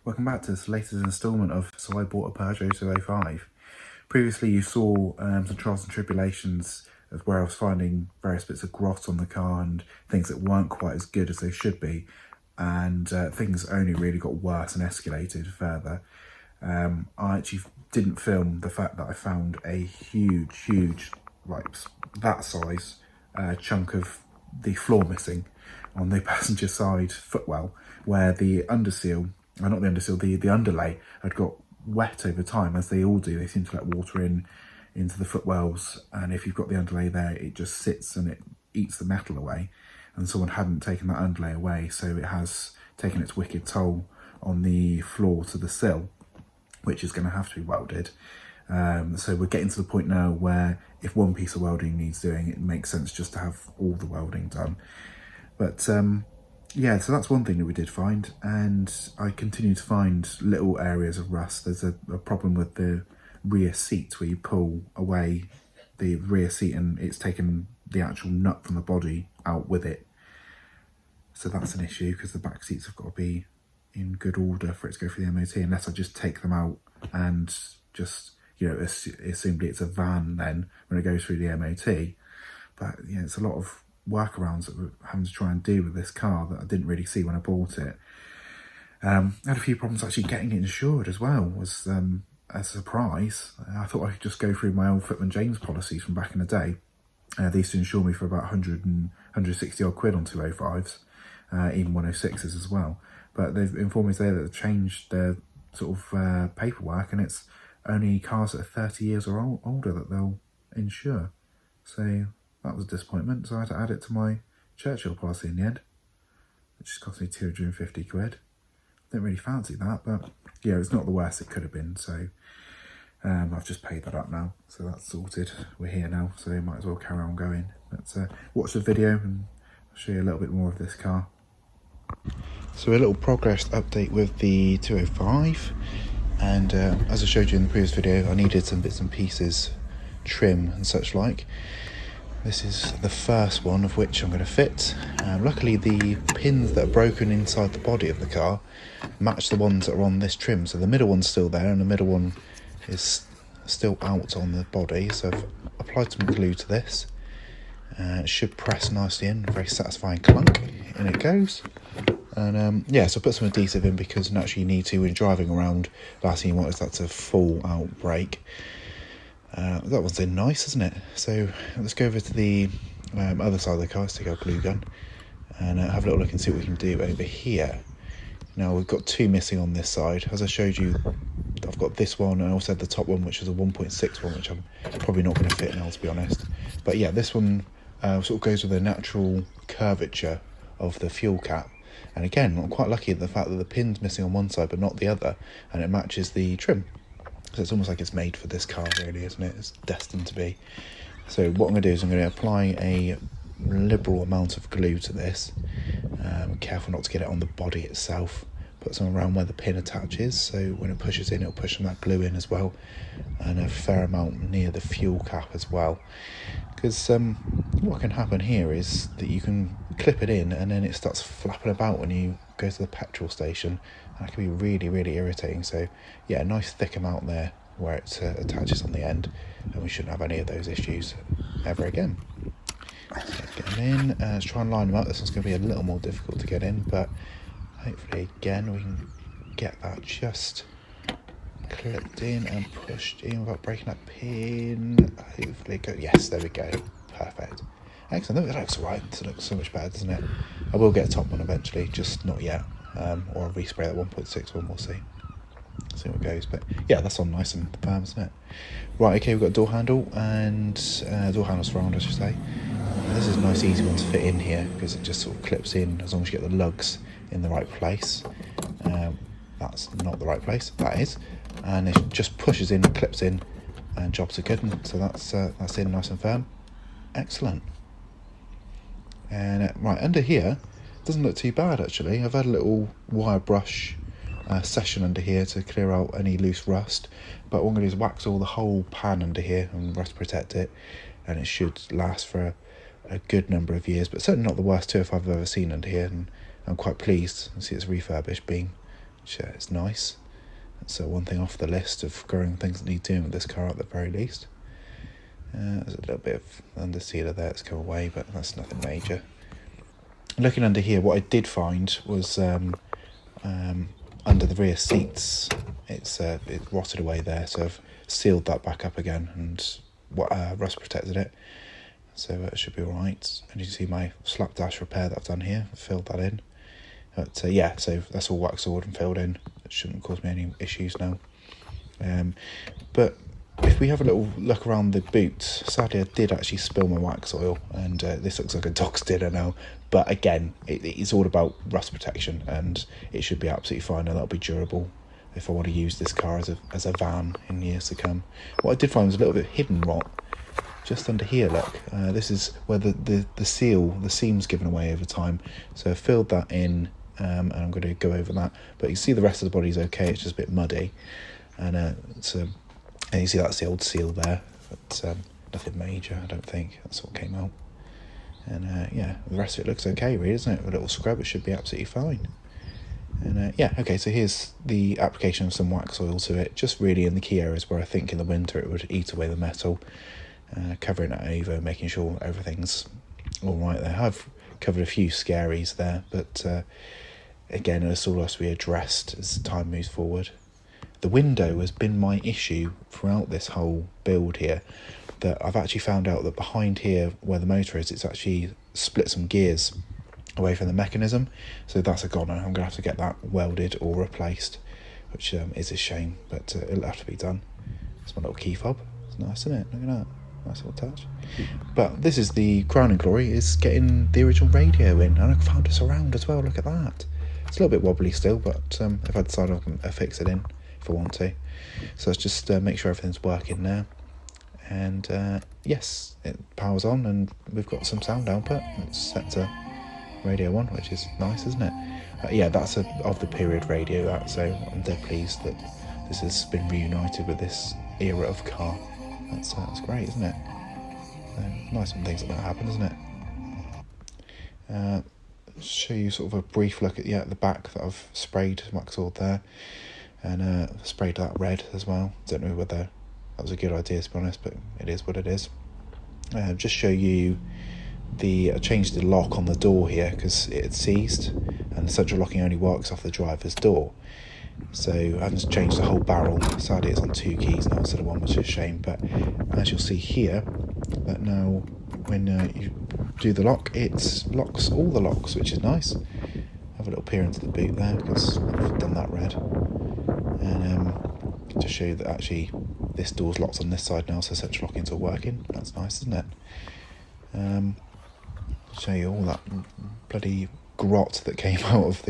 Welcome back to this latest instalment of So I Bought a Peugeot 205. Previously you saw some trials and tribulations of where I was finding various bits of grot on the car and things that weren't quite as good as they should be, and things only really got worse and escalated further. I actually didn't film the fact that I found a huge, like that size chunk of the floor missing on the passenger side footwell, where the undersea, not the undersea, the underlay had got wet over time, as they all do. They seem to let water into the footwells, and if you've got the underlay there, it just sits and it eats the metal away, and someone hadn't taken that underlay away, so it has taken its wicked toll on the floor to the sill, which is going to have to be welded. So we're getting to the point now where if one piece of welding needs doing, it makes sense just to have all the welding done. But yeah, so that's one thing that we did find, and I continue to find little areas of rust. There's a problem with the rear seat, where you pull away the rear seat and it's taken the actual nut from the body out with it. So that's an issue, because the back seats have got to be in good order for it to go through the MOT, unless I just take them out and just, you know, assumably it's a van then when it goes through the MOT. But yeah, it's a lot of workarounds that we're having to try and do with this car that I didn't really see when I bought it. I had a few problems actually getting it insured as well, was a surprise. I thought I could just go through my old Footman James policies from back in the day. They used to insure me for about 160 odd quid on 205s, even 106s as well. But they've informed me today that they've changed their sort of paperwork, and it's only cars that are 30 years or older that they'll insure. So that was a disappointment, so I had to add it to my Churchill policy in the end, which just cost me 250 quid. Didn't really fancy that, but yeah, it's not the worst it could have been, so I've just paid that up now, so that's sorted. We're here now, so we might as well carry on going. Let's watch the video and I'll show you a little bit more of this car. So a little progress update with the 205, and as I showed you in the previous video, I needed some bits and pieces, trim and such like. This is the first one of which I'm going to fit. Luckily the pins that are broken inside the body of the car match the ones that are on this trim, so the middle one's still there and the middle one is still out on the body. So I've applied some glue to this, it should press nicely in, very satisfying clunk, in it goes. And yeah, so I put some adhesive in because naturally you need to when driving around. Last thing you want is that to fall out break. That one's in nice, isn't it? So let's go over to the other side of the car. Let's take our glue gun and have a little look and see what we can do over here. Now we've got two missing on this side. As I showed you, I've got this one and also the top one, which is a 1.6 one, which I'm probably not going to fit now, to be honest. But yeah, this one sort of goes with the natural curvature of the fuel cap. And again, I'm quite lucky at the fact that the pin's missing on one side but not the other, and it matches the trim. So it's almost like it's made for this car, really, isn't it? It's destined to be. So what I'm going to do is I'm going to apply a liberal amount of glue to this. Careful not to get it on the body itself. Put some around where the pin attaches, so when it pushes in, it'll push some of that glue in as well, and a fair amount near the fuel cap as well. Because what can happen here is that you can clip it in and then it starts flapping about when you go to the petrol station. That can be really irritating. So yeah, a nice thick amount there where it attaches on the end, and we shouldn't have any of those issues ever again. Let's get them in. Let's try and line them up. This one's going to be a little more difficult to get in, but hopefully again we can get that just clipped in and pushed in without breaking that pin. Hopefully go. Yes, there we go. Perfect. Excellent. That looks right. It looks so much better, doesn't it? I will get a top one eventually, just not yet. Or I'll respray that 1.6 one, we'll see what goes. But yeah, that's on nice and firm, isn't it? Right, okay, we've got a door handle and door handles for round, I should say. This is a nice easy one to fit in here because it just sort of clips in as long as you get the lugs in the right place. That's not the right place, that is, and it just pushes in, clips in, and jobs are good. And so that's in nice and firm. Excellent. And right under here, doesn't look too bad actually. I've had a little wire brush session under here to clear out any loose rust, but what I'm going to do is wax all the whole pan under here and rust protect it, and it should last for a good number of years, but certainly not the worst 205 I've ever seen under here, and I'm quite pleased to see it's refurbished, being which is nice. That's one thing off the list of growing things that need doing with this car at the very least. There's a little bit of undersealer there that's come away, but that's nothing major. Looking under here, what I did find was under the rear seats, it rotted away there, so I've sealed that back up again and rust protected it, so it should be alright. And you can see my slapdash repair that I've done here, I've filled that in. But yeah, so that's all wax sealed and filled in. It shouldn't cause me any issues now. But if we have a little look around the boot, sadly I did actually spill my wax oil, and this looks like a dog's dinner now. But again, it's all about rust protection, and it should be absolutely fine, and that'll be durable if I want to use this car as a van in years to come. What I did find was a little bit of hidden rot just under here. Look, this is where the seam's given away over time. So I filled that in, and I'm going to go over that. But you see the rest of the body's okay. It's just a bit muddy, and and you see that's the old seal there. But nothing major, I don't think. That's what came out. And yeah, the rest of it looks okay, really, isn't it? A little scrub, it should be absolutely fine. And yeah, okay, so here's the application of some wax oil to it, just really in the key areas where I think in the winter it would eat away the metal. Covering it over, making sure everything's all right there. I've covered a few scaries there, but again, this all has to be addressed as time moves forward. The window has been my issue throughout this whole build here, that I've actually found out that behind here where the motor is, it's actually split some gears away from the mechanism, so that's a goner. I'm going to have to get that welded or replaced, which is a shame, but it'll have to be done. It's my little key fob. It's nice, isn't it? Look at that. Nice little touch. But this is the crowning glory, is getting the original radio in, and I found a surround as well. Look at that. It's a little bit wobbly still, but if I decide I can fix it in if I want to. So let's just make sure everything's working now. And yes, it powers on, and we've got some sound output. It's set to radio 1, which is nice, isn't it? Yeah, that's of the period radio, that, so I'm dead pleased that this has been reunited with this era of car. That's great, isn't it? Nice when things like that happen, isn't it? Show you sort of a brief look at the back that I've sprayed wax oil there, and sprayed that red as well. Don't know whether that was a good idea, to be honest, but it is what it is. Just show you I changed the lock on the door here because it had seized, and the central locking only works off the driver's door. So I haven't changed the whole barrel. Sadly, it's on 2 keys now instead of 1, which is a shame. But as you'll see here, that now when you do the lock, it locks all the locks, which is nice. Have a little peer into the boot there because I've done that red. And to show you that actually this door's locked on this side now, so central locking's all working. That's nice, isn't it? Show you all that bloody grot that came out of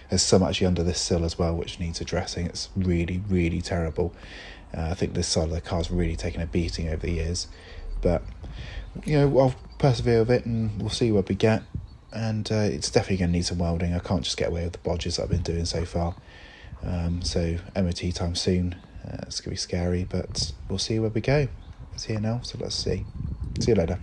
there's some actually under this sill as well, which needs addressing. It's really, really terrible. I think this side of the car's really taken a beating over the years, but I'll persevere with it and we'll see what we get. And it's definitely going to need some welding. I can't just get away with the bodges that I've been doing so far. So MOT time soon. It's going to be scary, but we'll see where we go. It's here now, so let's see. See you later.